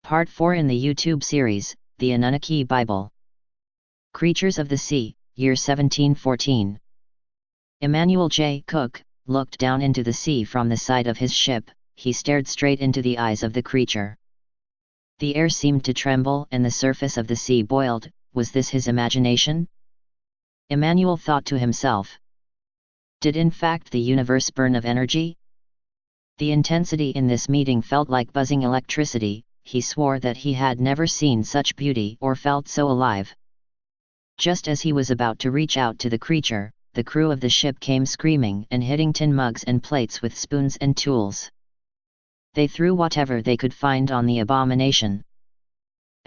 Part 4 in the YouTube series, The Anunnaki Bible. Creatures of the Sea, Year 1714. Emmanuel J. Cook looked down into the sea from the side of his ship. He stared straight into the eyes of the creature. The air seemed to tremble and the surface of the sea boiled. Was this his imagination? Emmanuel thought to himself. Did in fact the universe burn of energy? The intensity in this meeting felt like buzzing electricity. He swore that he had never seen such beauty or felt so alive. Just as he was about to reach out to the creature, the crew of the ship came screaming and hitting tin mugs and plates with spoons and tools. They threw whatever they could find on the abomination.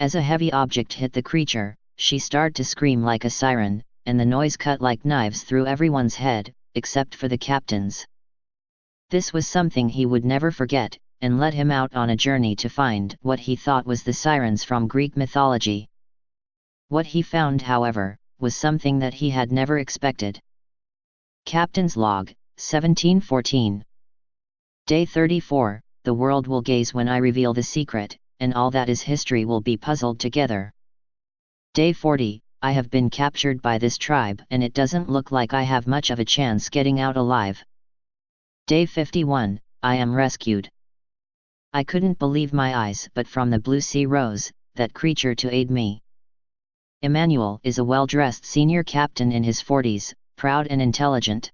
As a heavy object hit the creature, she started to scream like a siren, and the noise cut like knives through everyone's head, except for the captain's. This was something he would never forget, and led him out on a journey to find what he thought was the sirens from Greek mythology. What he found, however, was something that he had never expected. Captain's Log, 1714. Day 34, the world will gaze when I reveal the secret, and all that is history will be puzzled together. Day 40, I have been captured by this tribe and it doesn't look like I have much of a chance getting out alive. Day 51, I am rescued. I couldn't believe my eyes, but from the blue sea rose that creature to aid me. Emmanuel is a well-dressed senior captain in his 40s, proud and intelligent.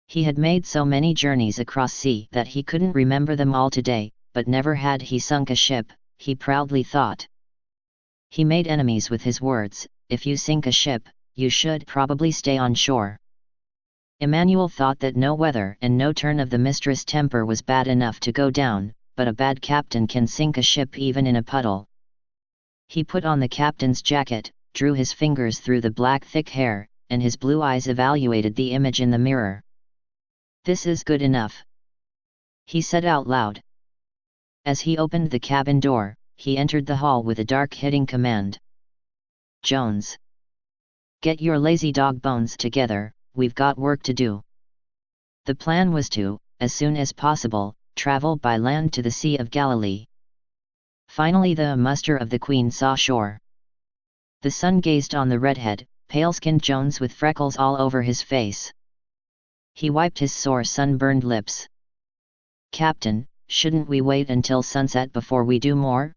He had made so many journeys across sea that he couldn't remember them all today, but never had he sunk a ship, he proudly thought. He made enemies with his words. If you sink a ship, you should probably stay on shore. Emmanuel thought that no weather and no turn of the mistress' temper was bad enough to go down, but a bad captain can sink a ship even in a puddle. He put on the captain's jacket, drew his fingers through the black thick hair, and his blue eyes evaluated the image in the mirror. This is good enough, he said out loud. As he opened the cabin door, he entered the hall with a dark-hitting command. Jones, get your lazy dog bones together, we've got work to do. The plan was to, as soon as possible, travel by land to the Sea of Galilee. Finally the muster of the Queen saw shore. The sun gazed on the redhead, pale-skinned Jones with freckles all over his face. He wiped his sore sunburned lips. Captain, shouldn't we wait until sunset before we do more?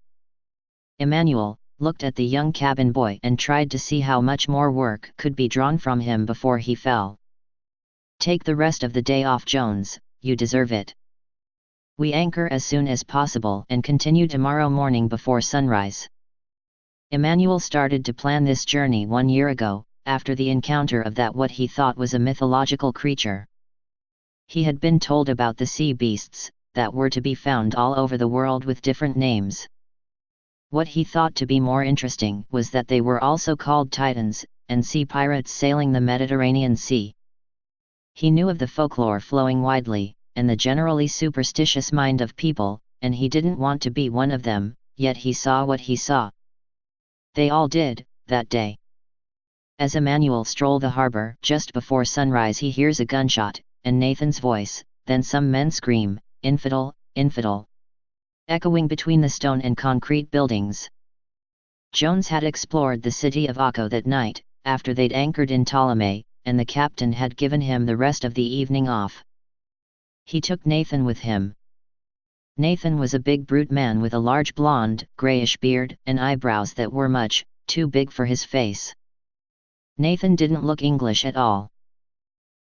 Emmanuel looked at the young cabin boy and tried to see how much more work could be drawn from him before he fell. Take the rest of the day off, Jones, you deserve it. We anchor as soon as possible and continue tomorrow morning before sunrise. Emmanuel started to plan this journey 1 year ago, after the encounter of that what he thought was a mythological creature. He had been told about the sea beasts, that were to be found all over the world with different names. What he thought to be more interesting was that they were also called titans, and sea pirates sailing the Mediterranean Sea. He knew of the folklore flowing widely, and the generally superstitious mind of people, and he didn't want to be one of them, yet he saw what he saw. They all did, that day. As Emmanuel strolled the harbor just before sunrise, he hears a gunshot, and Nathan's voice, then some men scream, "Infidel, infidel!" echoing between the stone and concrete buildings. Jones had explored the city of Akko that night, after they'd anchored in Ptolemy, and the captain had given him the rest of the evening off. He took Nathan with him. Nathan was a big brute man with a large blonde, grayish beard and eyebrows that were much too big for his face. Nathan didn't look English at all.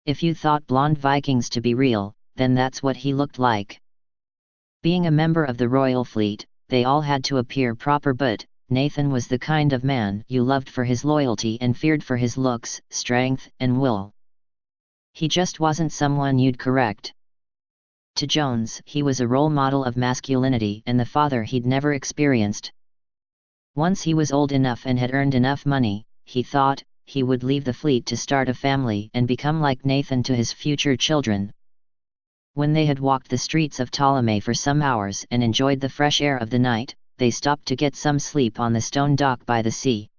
If you thought blonde Vikings to be real, then that's what he looked like. Being a member of the royal fleet, they all had to appear proper, but Nathan was the kind of man you loved for his loyalty and feared for his looks, strength and will. He just wasn't someone you'd correct. To Jones, he was a role model of masculinity and the father he'd never experienced. Once he was old enough and had earned enough money, he thought, he would leave the fleet to start a family and become like Nathan to his future children. When they had walked the streets of Ptolemy for some hours and enjoyed the fresh air of the night, they stopped to get some sleep on the stone dock by the sea.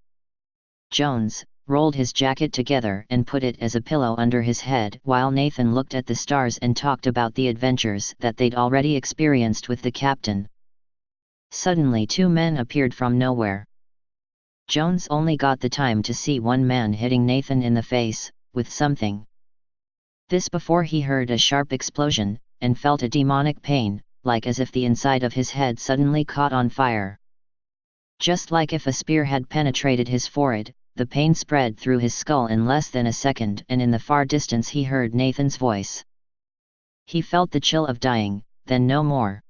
Jones rolled his jacket together and put it as a pillow under his head while Nathan looked at the stars and talked about the adventures that they'd already experienced with the captain. Suddenly 2 men appeared from nowhere. Jones only got the time to see one man hitting Nathan in the face with something. This before he heard a sharp explosion, and felt a demonic pain, like as if the inside of his head suddenly caught on fire. Just like if a spear had penetrated his forehead, the pain spread through his skull in less than a second, and in the far distance he heard Nathan's voice. He felt the chill of dying, then no more.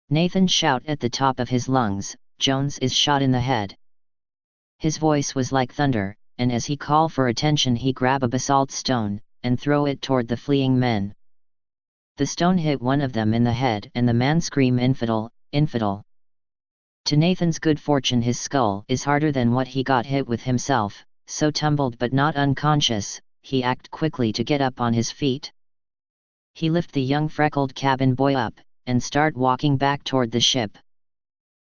Nathan shout at the top of his lungs, "Jones is shot in the head." His voice was like thunder, and as he called for attention he grabbed a basalt stone, and throw it toward the fleeing men. The stone hit one of them in the head and the man screamed, "Infidel, infidel." To Nathan's good fortune his skull is harder than what he got hit with himself, so tumbled but not unconscious, he acted quickly to get up on his feet. He lift the young freckled cabin boy up, and start walking back toward the ship.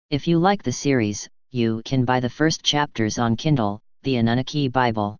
If you like the series, you can buy the first chapters on Kindle, the Anunnaki Bible.